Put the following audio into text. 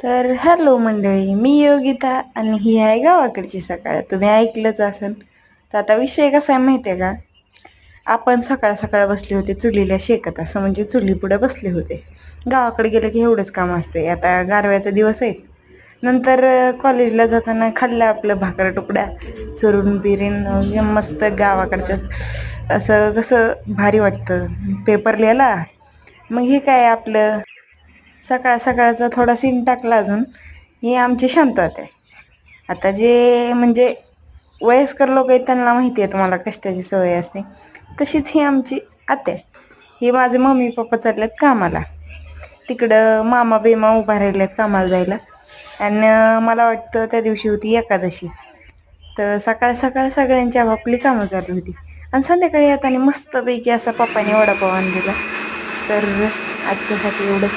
तर हॅलो मंडळी, मी योगिता आणि ही आहे गावाकडची सकाळ. तुम्ही ऐकलंच असेल. तर आता विषय कसा आहे माहिती आहे का? आपण सकाळ सकाळ बसले होते चुलीला शेकत, असं म्हणजे चुली पुढे बसले होते. गावाकडे गेलं की एवढंच काम असते. आता गारव्याचा दिवस आहे. नंतर कॉलेजला जाताना खाल्लं आपलं भाकर तुकड्या चुरून बिरीन मस्त गावाकडच्या. असं कसं भारी वाटतं पेपर लिहायला. मग हे काय आपलं सकाळ सकाळचा थोडा सीन टाकला अजून. ही आमची शांतता आहे. आता जे म्हणजे वयस्कर लोक आहेत त्यांना माहिती आहे तुम्हाला कष्टाची सवय असते. तशीच ही आमची आत्या आहे. ही माझे मम्मी पप्पा चाललेत कामाला. तिकडं मामा बेमा उभा राहिलेत कामाला जायला. आणि मला वाटतं त्या दिवशी होती एकादशी. तर सकाळ सकाळ सगळ्यांची आपापली कामं चालू होती. आणि संध्याकाळी येताना मस्तपैकी असा पप्पाने वडापाव आणलेला. तर आजच्यासाठी एवढंच.